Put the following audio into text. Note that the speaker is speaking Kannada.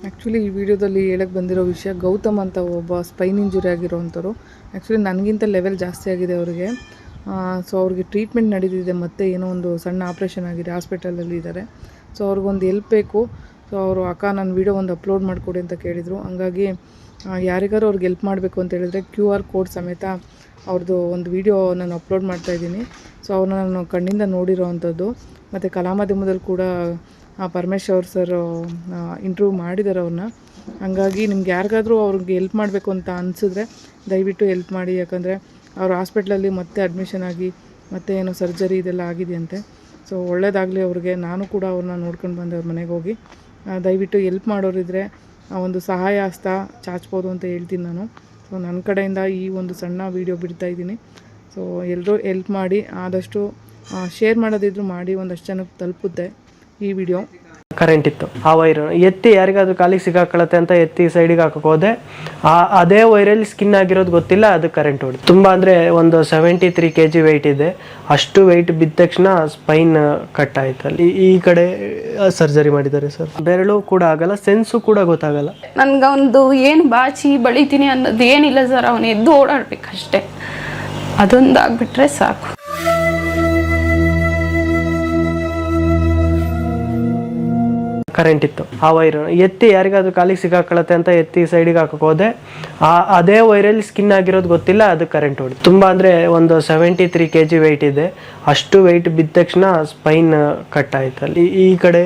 ಆ್ಯಕ್ಚುಲಿ ಈ ವಿಡಿಯೋದಲ್ಲಿ ಹೇಳಕ್ಕೆ ಬಂದಿರೋ ವಿಷಯ, ಗೌತಮ್ ಅಂತ ಒಬ್ಬ ಸ್ಪೈನ್ ಇಂಜುರಿ ಆಗಿರೋವಂಥವ್ರು. ಆ್ಯಕ್ಚುಲಿ ನನಗಿಂತ ಲೆವೆಲ್ ಜಾಸ್ತಿ ಆಗಿದೆ ಅವ್ರಿಗೆ. ಸೊ ಅವ್ರಿಗೆ ಟ್ರೀಟ್ಮೆಂಟ್ ನಡೀತಿದೆ, ಮತ್ತು ಏನೋ ಒಂದು ಸಣ್ಣ ಆಪ್ರೇಷನ್ ಆಗಿದೆ, ಹಾಸ್ಪಿಟಲಲ್ಲಿ ಇದ್ದಾರೆ. ಸೊ ಅವ್ರಿಗೊಂದು ಹೆಲ್ಪ್ ಬೇಕು. ಸೊ ಅವರು ಅಕ್ಕ ನನ್ನ ವೀಡಿಯೋ ಒಂದು ಅಪ್ಲೋಡ್ ಮಾಡಿಕೊಡಿ ಅಂತ ಕೇಳಿದರು. ಹಂಗಾಗಿ ಯಾರಿಗಾರು ಅವ್ರಿಗೆ ಹೆಲ್ಪ್ ಮಾಡಬೇಕು ಅಂತ ಹೇಳಿದ್ರೆ QR ಕೋಡ್ ಸಮೇತ ಅವ್ರದ್ದು ಒಂದು ವೀಡಿಯೋ ನಾನು ಅಪ್ಲೋಡ್ ಮಾಡ್ತಾಯಿದ್ದೀನಿ. ಸೊ ಅವ್ರನ್ನ ನಾನು ಕಣ್ಣಿಂದ ನೋಡಿರೋ ಅಂಥದ್ದು. ಮತ್ತು ಕಲಾಮಾಧ್ಯಮದಲ್ಲಿ ಕೂಡ ಪರಮೇಶ್ವರ್ ಸರ್ ಇಂಟರ್ವ್ಯೂ ಮಾಡಿದ್ದಾರೆ ಅವ್ರನ್ನ. ಹಂಗಾಗಿ ನಿಮ್ಗೆ ಯಾರಿಗಾದರೂ ಅವ್ರಿಗೆ ಹೆಲ್ಪ್ ಮಾಡಬೇಕು ಅಂತ ಅನಿಸಿದ್ರೆ ದಯವಿಟ್ಟು ಹೆಲ್ಪ್ ಮಾಡಿ. ಯಾಕಂದರೆ ಅವ್ರು ಹಾಸ್ಪಿಟ್ಲಲ್ಲಿ ಮತ್ತೆ ಅಡ್ಮಿಷನ್ ಆಗಿ ಮತ್ತೆ ಏನೋ ಸರ್ಜರಿ ಇದೆಲ್ಲ ಆಗಿದೆಯಂತೆ. ಸೊ ಒಳ್ಳೇದಾಗಲಿ ಅವ್ರಿಗೆ. ನಾನು ಕೂಡ ಅವ್ರನ್ನ ನೋಡ್ಕೊಂಡು ಬಂದೆ ಅವ್ರ ಮನೆಗೆ ಹೋಗಿ. ದಯವಿಟ್ಟು ಹೆಲ್ಪ್ ಮಾಡೋರಿದ್ದರೆ ಒಂದು ಸಹಾಯ ಹಸ್ತ ಚಾಚ್ಬೋದು ಅಂತ ಹೇಳ್ತೀನಿ ನಾನು. ಸೊ ನನ್ನ ಕಡೆಯಿಂದ ಈ ಒಂದು ಸಣ್ಣ ವೀಡಿಯೋ ಬಿಡ್ತಾಯಿದ್ದೀನಿ. ಸೊ ಎಲ್ಲರೂ ಹೆಲ್ಪ್ ಮಾಡಿ, ಆದಷ್ಟು ಶೇರ್ ಮಾಡೋದಿದ್ರು ಮಾಡಿ, ಒಂದಷ್ಟು ಜನಕ್ಕೆ ತಲುಪುತ್ತೆ ಈ ವಿಡಿಯೋ. ಕರೆಂಟ್ ಇತ್ತು, ಆ ವೈರ್ ಎತ್ತಿ ಯಾರಿಗಾದ್ರೂ ಕಾಲಿಗೆ ಸಿಗಾಕೊಳ್ಳುತ್ತೆ ಅಂತ ಎತ್ತಿ ಸೈಡಿಗೆ ಹಾಕಕ್ಕೆ ಹೋದೆ. ಅದೇ ವೈರಲ್ಲಿ ಸ್ಕಿನ್ ಆಗಿರೋದು ಗೊತ್ತಿಲ್ಲ, ಅದು ಕರೆಂಟ್ ಹೊಡೆದು ತುಂಬ ಅಂದರೆ ಒಂದು 73 kg ವೆಯ್ಟ್ ಇದೆ. ಅಷ್ಟು ವೆಯ್ಟ್ ಬಿದ್ದ ತಕ್ಷಣ ಸ್ಪೈನ್ ಕಟ್ ಆಯ್ತು. ಅಲ್ಲಿ ಈ ಕಡೆ ಸರ್ಜರಿ ಮಾಡಿದ್ದಾರೆ ಸರ್. ಬೆರಳು ಕೂಡ ಆಗಲ್ಲ, ಸೆನ್ಸು ಕೂಡ ಗೊತ್ತಾಗಲ್ಲ. ನನ್ಗೊಂದು ಏನು ಬಾಚಿ ಬಳಿತೀನಿ ಅನ್ನೋದು ಏನಿಲ್ಲ ಸರ್. ಅವನು ಎದ್ದು ಓಡಾಡ್ಬೇಕಷ್ಟೆ, ಅದೊಂದು ಆಗ್ಬಿಟ್ರೆ ಸಾಕು. ಕರೆಂಟ್ ಇತ್ತು, ಆ ವೈರ್ ಎತ್ತಿ ಯಾರಿಗಾದ್ರೂ ಕಾಲಿಗೆ ಸಿಗಾಕೊಳ್ಳುತ್ತೆ ಅಂತ ಎತ್ತಿ ಸೈಡಿಗೆ ಹಾಕಕ್ಕೆ ಹೋದೆ. ಅದೇ ವೈರಲ್ಲಿ ಸ್ಕಿನ್ ಆಗಿರೋದು ಗೊತ್ತಿಲ್ಲ, ಅದು ಕರೆಂಟ್ ಹೊಡೆದು ತುಂಬ ಅಂದರೆ ಒಂದು 73 kg ವೆಯ್ಟ್ ಇದೆ. ಅಷ್ಟು ವೆಯ್ಟ್ ಬಿದ್ದ ತಕ್ಷಣ ಸ್ಪೈನ್ ಕಟ್ ಆಯ್ತು. ಅಲ್ಲಿ ಈ ಕಡೆ